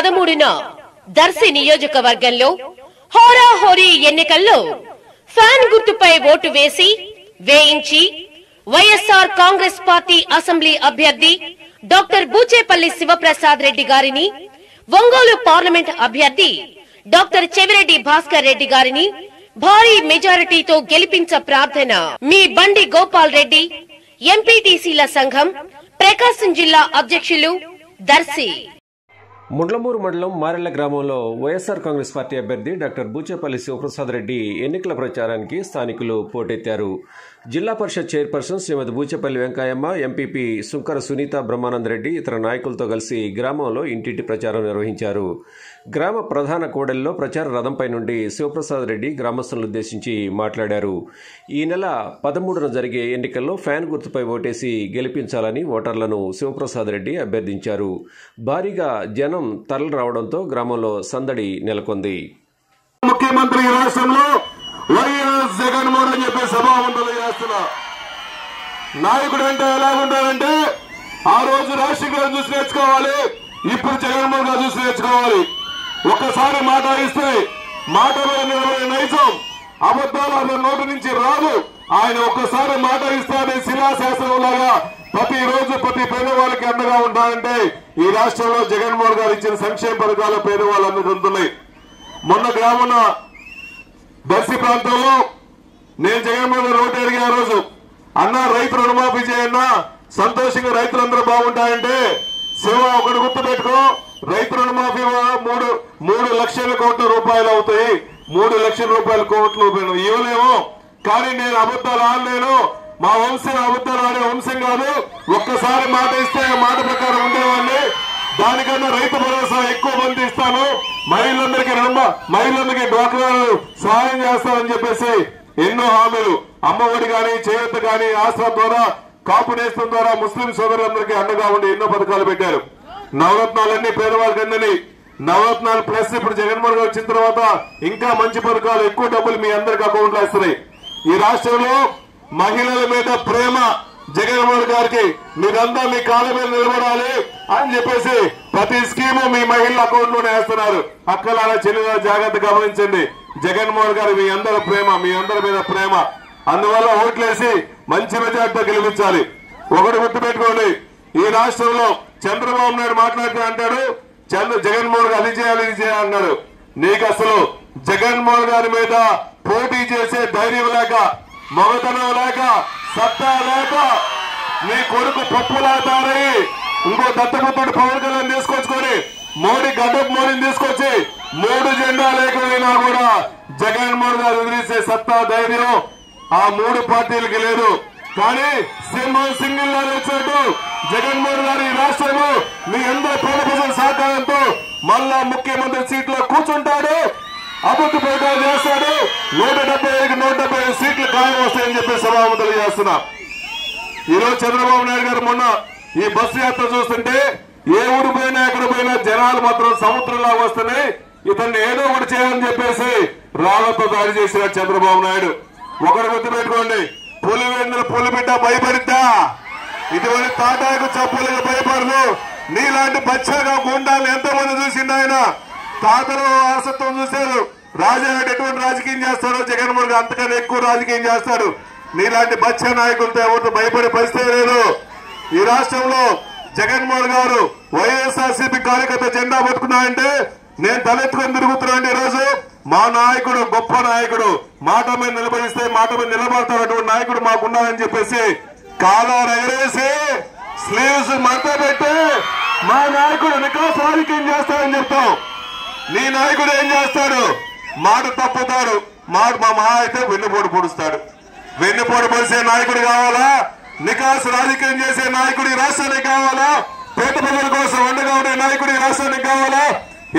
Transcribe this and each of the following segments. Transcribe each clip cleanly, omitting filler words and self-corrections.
13న దర్శి నియోజకవర్గంలో హోరాహోరీ ఎన్నికల్లో ఫ్యాన్ గుర్తుపై ఓటు వేయించి వైఎస్ఆర్ కాంగ్రెస్ పార్టీ అసెంబ్లీ అభ్యర్థి డాక్టర్ బూచేపల్లి శివప్రసాద్ రెడ్డి గారిని, ఒంగోలు పార్లమెంట్ అభ్యర్థి డాక్టర్ చెవిరెడ్డి భాస్కర్ రెడ్డి గారిని భారీ మెజారిటీతో గెలిపించ ప్రార్థన. మీ బండి గోపాల్ రెడ్డి, ఎంపీటీసీల సంఘం, ప్రకాశం జిల్లా అధ్యక్షులు, దర్శి. ముండ్లమూరు మండలం మారెళ్ల గ్రామంలో వైఎస్ఆర్ కాంగ్రెస్ పార్టీ అభ్యర్థి డాక్టర్ బూచేపల్లి శివప్రసాద్ రెడ్డి ఎన్నికల ప్రచారానికి స్థానికులు పోటెత్తారు. జిల్లా పరిషత్ చైర్పర్సన్ శ్రీమతి బూచేపల్లి వెంకయ్యమ్మ, ఎంపీపీ సుంకర సునీత బ్రహ్మానందరెడ్డి ఇతర నాయకులతో కలిసి గ్రామంలో ఇంటింటి ప్రచారం నిర్వహించారు. గ్రామ ప్రధాన కూడలిలో ప్రచార రథంపై నుండి శివప్రసాద్ రెడ్డి గ్రామస్తులను ఉద్దేశించి మాట్లాడారు. ఈ నెల 13న జరిగే ఎన్నికల్లో ఫ్యాన్ గుర్తుపై ఓటేసి గెలిపించాలని ఓటర్లను శివప్రసాద్ రెడ్డి అభ్యర్థించారు. భారీగా జనం తరలి రావడంతో గ్రామంలో సందడి నెలకొంది. ముఖ్యమంత్రి రాష్ట్రంలో వైఎస్ జగన్మోహన్ అని చెప్పి సభావంతులు చేస్తున్నా. నాయకుడు అంటే ఎలాగుంటారంటే ఆ రోజు రాజశేఖర్ గారు చూసి నేర్చుకోవాలి, ఇప్పుడు జగన్మోహన్ గారు చూసి నేర్చుకోవాలి. ఒక్కసారి మాట ఇస్తే మాట మీద నిలబడే నైజం అబద్దాలు ఆయన నోటి నుంచి రాదు. ఆయన ఒక్కసారి మాట ఇస్తానే శిలాశాసనం లాగా ప్రతి రోజు ప్రతి పేదవాళ్ళకి అండగా ఉంటారంటే ఈ రాష్ట్రంలో జగన్మోహన్ గారు ఇచ్చిన సంక్షేమ పథకాలు పేదవాళ్ళందరూ అందుతున్నాయి. మొన్న గ్రామన దర్శి ప్రాంతంలో నేను జగన్మోహన్ గారు ఓటు అడిగే ఆ రోజు అన్న రైతు రుణమాఫీ చేయన్నా సంతోషంగా రైతులందరూ బాగుంటాయంటే శివ ఒకటి గుర్తు పెట్టుకో, రైతు రుణమాఫీ 3 లక్షల కోట్ల రూపాయలు అవుతాయి. 3 లక్షల రూపాయల కోట్లు ఇవ్వలేము. కానీ నేను అబద్దాలు ఆడలేను, మా వంశం అబద్దాలు ఆడే వంశం కాదు. ఒక్కసారి మాట ఇస్తే మాట ప్రకారం ఉండేవాడిని. దానికన్నా రైతు భరోసా ఎక్కువ మంది ఇస్తాను, మహిళలందరికీ డ్వాక్రాలు సహాయం చేస్తానని చెప్పేసి ఎన్నో హామీలు, అమ్మఒడి గాని, చేయూత గాని, ఆశ్రమం ద్వారా, కాపు నేస్తం ద్వారా ముస్లిం సోదరులందరికీ అండగా ఉండి ఎన్నో పథకాలు పెట్టారు. నవరత్నాలన్నీ పేదవాళ్ళకి అందని, నవరత్నాలు ప్లస్ ఇప్పుడు జగన్మోహన్ గారు వచ్చిన తర్వాత ఇంకా మంచి పథకాలు, ఎక్కువ డబ్బులు మీ అందరికి అకౌంట్లో వస్తున్నాయి. ఈ రాష్ట్రంలో మహిళల మీద ప్రేమ జగన్మోహన్ గారికి, మీరంతా మీ కాళ్ళ మీద నిలబడాలి అని చెప్పేసి ప్రతి స్కీము మీ మహిళల అకౌంట్ లోనే వేస్తున్నారు. అక్కలారా చెల్లిలా జాగ్రత్త గమనించండి. జగన్మోహన్ గారు మీ అందరి ప్రేమ, మీ అందరి మీద ప్రేమ. అందువల్ల ఓట్లేసి మంచి మెజార్టీతో గెలిపించాలి. ఒకటి గుర్తుపెట్టుకోండి, ఈ రాష్ట్రంలో చంద్రబాబు నాయుడు మాట్లాడితే అంటాడు జగన్మోహన్ గారు అది చేయాలి ఇది చేయాలి అన్నాడు. నీకు అసలు జగన్మోహన్ గారి మీద పోటీ చేసే ధైర్యం లేక, మగతనం లేక, సత్తా లేక నీ కొడుకు పప్పులా తారై ఇంకో దత్తపుత్రుడు పవన్ కళ్యాణ్ తీసుకొచ్చుకొని మోడీని తీసుకొచ్చి 3 జెండా లేకపోయినా కూడా జగన్మోహన్ గారు ఎదిరిసే సత్తా ధైర్యం ఆ 3 పార్టీలకి లేదు. కానీ సింహం సింగిల్ గా వచ్చినట్టు జగన్మోహన్ గారు ఈ రాష్ట్రంలో మీ అందరూ పేద ప్రజల సహకారంతో మళ్ళా ముఖ్యమంత్రి సీట్లో కూర్చుంటాడు, అభివృద్ధి ప్రకటన చేస్తాడు. 175 సీట్లు ఖాయం వస్తాయని చెప్పి సభావంతులు చేస్తున్నా. ఈరోజు చంద్రబాబు నాయుడు గారు మొన్న ఈ బస్సు యాత్ర చూస్తుంటే ఏ ఊరు పోయినా ఎక్కడ పోయినా జనాలు మాత్రం సముద్రంలా వస్తున్నాయి. ఇతన్ని ఏదో ఒకటి చేయాలని చెప్పేసి రాళ్లతో దాడి చేసిన చంద్రబాబు నాయుడు. ఒకటి గుర్తుపెట్టుకోండి, పులివెందుల పులిబిడ్డ భయపడిద్దా? ఇటువంటి తాటాకు చప్పులకు భయపడదు. నీలాంటి బచ్చాగా గుండాలను ఎంతమంది చూసిండు ఆయన. తాతలు ఆసత్వం చూశారు. రాజారెడ్డి ఎటువంటి రాజకీయం చేస్తారో జగన్మోహన్ గారు అంతకన్నా ఎక్కువ రాజకీయం చేస్తాడు. నీలాంటి బచ్చా నాయకులతో ఎవరితో భయపడే పరిస్థితి లేదు. ఈ రాష్ట్రంలో జగన్మోహన్ గారు వైఎస్ఆర్సీపీ కార్యకర్త జెండా పట్టుకున్నాయంటే నేను తలెత్తుకొని తిరుగుతున్నాను. ఈ రోజు మా నాయకుడు గొప్ప నాయకుడు, మాట మీద నిలబడిస్తే మాట మీద నిలబడతారటువంటి నాయకుడు మాకున్నారని చెప్పేసి కాలాలు ఎగరేసి స్లీవ్స్ మడత పెట్టి మా నాయకుడు నికాస్ రాజకీయం చేస్తాడని చెప్తాం. నీ నాయకుడు ఏం చేస్తాడు? మాట తప్పుతాడు. మా అయితే వెన్నుపోటు పొడుస్తాడు. వెన్నుపోటు పొడిసే నాయకుడు కావాలా? నికాస్ రాజకీయం చేసే నాయకుడు ఈ రాష్ట్రానికి కావాలా? పేద ప్రజల కోసం అండగా ఉండే నాయకుడు ఈ రాష్ట్రానికి కావాలా?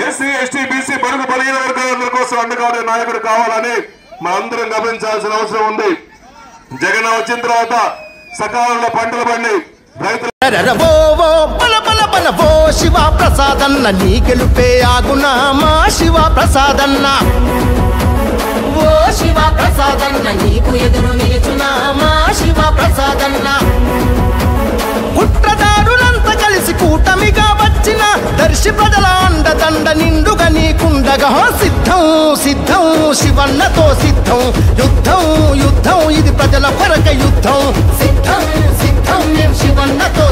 ఎస్సీ ఎస్టీ బీసీ బడుగు బలహీన వర్గాలందరి కోసం అండగా ఉండే నాయకుడు కావాలని మనందరం గమనించాల్సిన అవసరం ఉంది. జగన్ వచ్చిన తర్వాత సకాలంలో పంటలు పండి రైతులు శివ ప్రసాదన్న నీ గెలుపే ఆగునా మా శివ ప్రసాదన్న. ఓ శివ ప్రసాదన్న నీకు ఎదురు నిలుచునా మా శివ ప్రసాదన్న. కుట్రదారులంతా కలిసి కూటమిగా వచ్చిన దర్శి ప్రజల అండ అండదండ నిండుగా నీకుండగా సిద్ధం సిద్ధం శివన్నతో సిద్ధం యుద్ధం యుద్ధం ఇది ప్రజల కొరక యుద్ధం సిద్ధం సిద్ధం శివన్నతో